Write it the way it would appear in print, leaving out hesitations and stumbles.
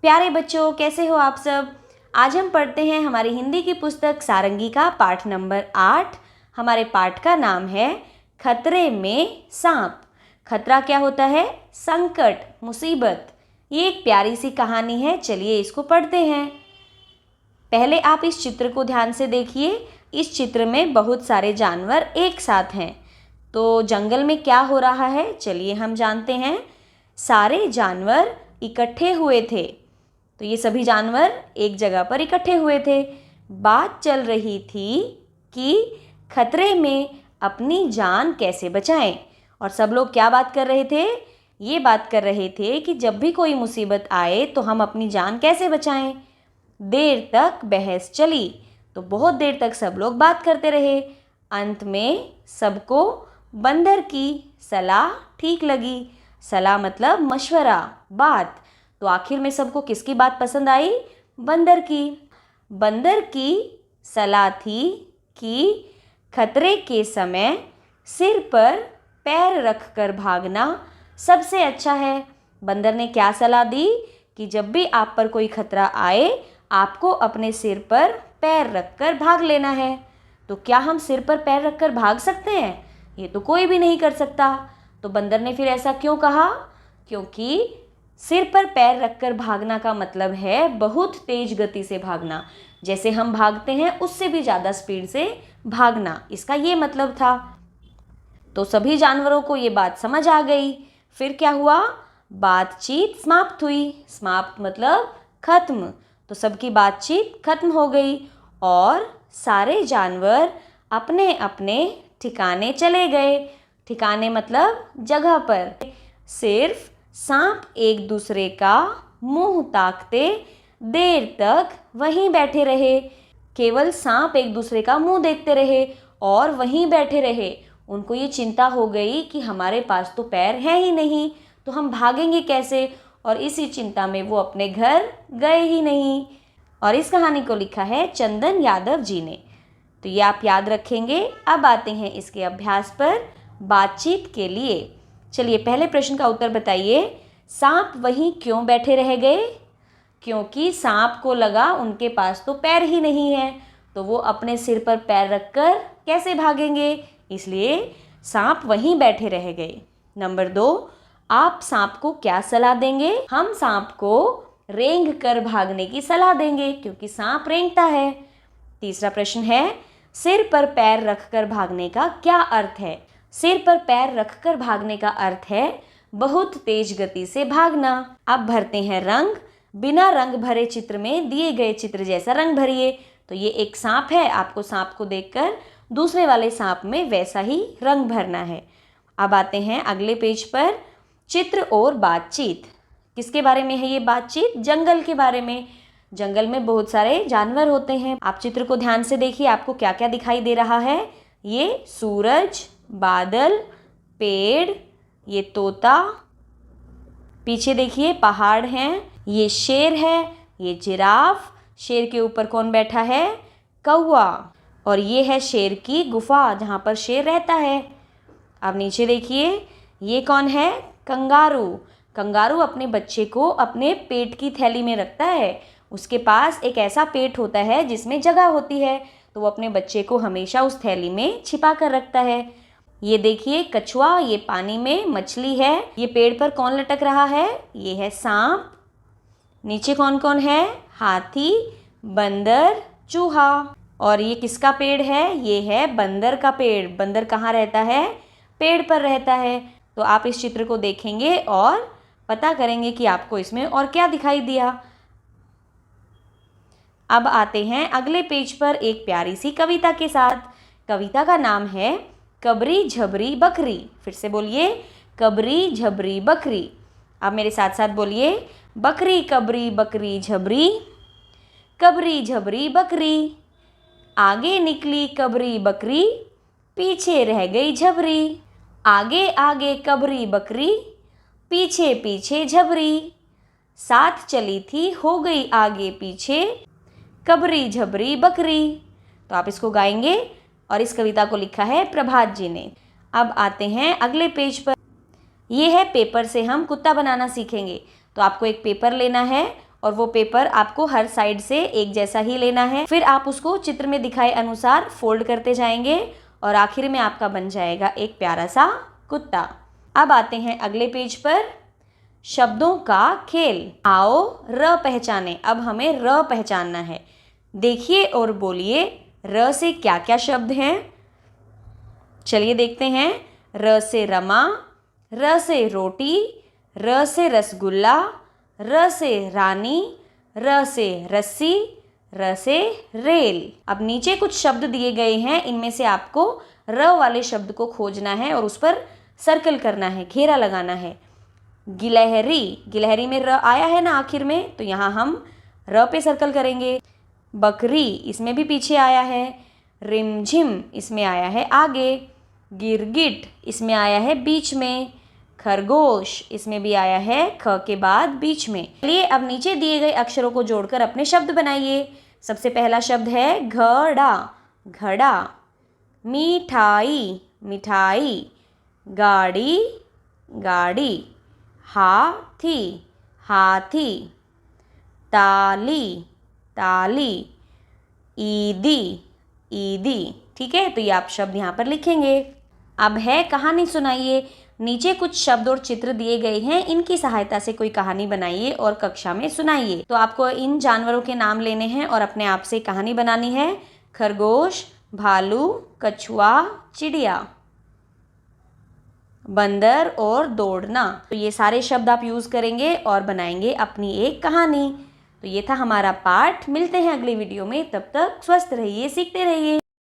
प्यारे बच्चों, कैसे हो आप सब। आज हम पढ़ते हैं हमारी हिंदी की पुस्तक सारंगी का पाठ नंबर 8। हमारे पाठ का नाम है खतरे में सांप। खतरा क्या होता है? संकट, मुसीबत। ये एक प्यारी सी कहानी है। चलिए इसको पढ़ते हैं। पहले आप इस चित्र को ध्यान से देखिए। इस चित्र में बहुत सारे जानवर एक साथ हैं। तो जंगल में क्या हो रहा है, चलिए हम जानते हैं। सारे जानवर इकट्ठे हुए थे। तो ये सभी जानवर एक जगह पर इकट्ठे हुए थे। बात चल रही थी कि खतरे में अपनी जान कैसे बचाएं। और सब लोग क्या बात कर रहे थे? ये बात कर रहे थे कि जब भी कोई मुसीबत आए तो हम अपनी जान कैसे बचाएं। देर तक बहस चली। तो बहुत देर तक सब लोग बात करते रहे। अंत में सबको बंदर की सलाह ठीक लगी। सलाह मतलब मशवरा, बात। तो आखिर में सबको किसकी बात पसंद आई? बंदर की। बंदर की सलाह थी कि खतरे के समय सिर पर पैर रखकर भागना सबसे अच्छा है। बंदर ने क्या सलाह दी कि जब भी आप पर कोई खतरा आए, आपको अपने सिर पर पैर रखकर भाग लेना है। तो क्या हम सिर पर पैर रखकर भाग सकते हैं? ये तो कोई भी नहीं कर सकता। तो बंदर ने फिर ऐसा क्यों कहा? क्योंकि सिर पर पैर रखकर भागना का मतलब है बहुत तेज गति से भागना। जैसे हम भागते हैं उससे भी ज़्यादा स्पीड से भागना, इसका ये मतलब था। तो सभी जानवरों को ये बात समझ आ गई। फिर क्या हुआ? बातचीत समाप्त हुई। समाप्त मतलब खत्म। तो सबकी बातचीत खत्म हो गई और सारे जानवर अपने अपने ठिकाने चले गए। ठिकाने मतलब जगह पर। सिर्फ सांप एक दूसरे का मुंह ताकते देर तक वहीं बैठे रहे। केवल सांप एक दूसरे का मुंह देखते रहे और वहीं बैठे रहे। उनको ये चिंता हो गई कि हमारे पास तो पैर है ही नहीं, तो हम भागेंगे कैसे। और इसी चिंता में वो अपने घर गए ही नहीं। और इस कहानी को लिखा है चंदन यादव जी ने। तो ये आप याद रखेंगे। अब आते हैं इसके अभ्यास पर, बातचीत के लिए। चलिए पहले प्रश्न का उत्तर बताइए। सांप वहीं क्यों बैठे रह गए? क्योंकि सांप को लगा उनके पास तो पैर ही नहीं है, तो वो अपने सिर पर पैर रखकर कैसे भागेंगे, इसलिए सांप वहीं बैठे रह गए। नंबर 2, आप सांप को क्या सलाह देंगे? हम सांप को रेंग कर भागने की सलाह देंगे क्योंकि सांप रेंगता है। तीसरा प्रश्न है, सिर पर पैर रखकर भागने का क्या अर्थ है? सिर पर पैर रखकर भागने का अर्थ है बहुत तेज गति से भागना। अब भरते हैं रंग। बिना रंग भरे चित्र में दिए गए चित्र जैसा रंग भरिए। तो ये एक सांप है, आपको सांप को देखकर दूसरे वाले सांप में वैसा ही रंग भरना है। अब आते हैं अगले पेज पर, चित्र और बातचीत। किसके बारे में है ये बातचीत? जंगल के बारे में। जंगल में बहुत सारे जानवर होते हैं। आप चित्र को ध्यान से देखिए, आपको क्या क्या दिखाई दे रहा है। ये सूरज, बादल, पेड़, ये तोता, पीछे देखिए पहाड़ हैं, ये शेर है, ये जिराफ, शेर के ऊपर कौन बैठा है? कौवा। और ये है शेर की गुफा जहाँ पर शेर रहता है। अब नीचे देखिए, ये कौन है? कंगारू। कंगारू अपने बच्चे को अपने पेट की थैली में रखता है। उसके पास एक ऐसा पेट होता है जिसमें जगह होती है, तो वो अपने बच्चे को हमेशा उस थैली में छिपा कर रखता है। ये देखिए कछुआ, ये पानी में मछली है। ये पेड़ पर कौन लटक रहा है? ये है सांप। नीचे कौन कौन है? हाथी, बंदर, चूहा। और ये किसका पेड़ है? ये है बंदर का पेड़। बंदर कहाँ रहता है? पेड़ पर रहता है। तो आप इस चित्र को देखेंगे और पता करेंगे कि आपको इसमें और क्या दिखाई दिया। अब आते हैं अगले पेज पर एक प्यारी सी कविता के साथ। कविता का नाम है कबरी झबरी बकरी। फिर से बोलिए, कबरी झबरी बकरी। अब मेरे साथ साथ बोलिए, बकरी कबरी बकरी झबरी, कबरी झबरी बकरी। आगे निकली कबरी बकरी, पीछे रह गई झबरी। आगे आगे कबरी बकरी, पीछे पीछे झबरी। साथ चली थी हो गई आगे पीछे, कबरी झबरी बकरी। तो आप इसको गाएंगे और इस कविता को लिखा है प्रभात जी ने। अब आते हैं अगले पेज पर। ये है पेपर से हम कुत्ता बनाना सीखेंगे। तो आपको एक पेपर लेना है और वो पेपर आपको हर साइड से एक जैसा ही लेना है। फिर आप उसको चित्र में दिखाए अनुसार फोल्ड करते जाएंगे और आखिर में आपका बन जाएगा एक प्यारा सा कुत्ता। अब आते हैं अगले पेज पर, शब्दों का खेल। आओ र पहचाने। अब हमें र पहचानना है। देखिए और बोलिए र से क्या क्या शब्द हैं। चलिए देखते हैं। र से रमा, र से रोटी, र से रसगुल्ला, र से रानी, र से रस्सी, र से रेल। अब नीचे कुछ शब्द दिए गए हैं, इनमें से आपको र वाले शब्द को खोजना है और उस पर सर्कल करना है, घेरा लगाना है। गिलहरी, गिलहरी में र आया है ना आखिर में, तो यहाँ हम र पे सर्कल करेंगे। बकरी, इसमें भी पीछे आया है। रिमझिम, इसमें आया है आगे। गिरगिट, इसमें आया है बीच में। खरगोश, इसमें भी आया है ख के बाद बीच में। चलिए अब नीचे दिए गए अक्षरों को जोड़कर अपने शब्द बनाइए। सबसे पहला शब्द है घड़ा, घड़ा। मिठाई, मिठाई। गाड़ी, गाड़ी। हाथी, हाथी। ताली, ताली। ईदी, ईदी। ठीक है, तो ये आप शब्द यहाँ पर लिखेंगे। अब है कहानी सुनाइए। नीचे कुछ शब्द और चित्र दिए गए हैं, इनकी सहायता से कोई कहानी बनाइए और कक्षा में सुनाइए। तो आपको इन जानवरों के नाम लेने हैं और अपने आप से कहानी बनानी है। खरगोश, भालू, कछुआ, चिड़िया। बंदर और दौड़ना। तो ये सारे शब्द आप यूज करेंगे और बनाएंगे अपनी एक कहानी। तो ये था हमारा पाठ। मिलते हैं अगली वीडियो में, तब तक स्वस्थ रहिए, सीखते रहिए।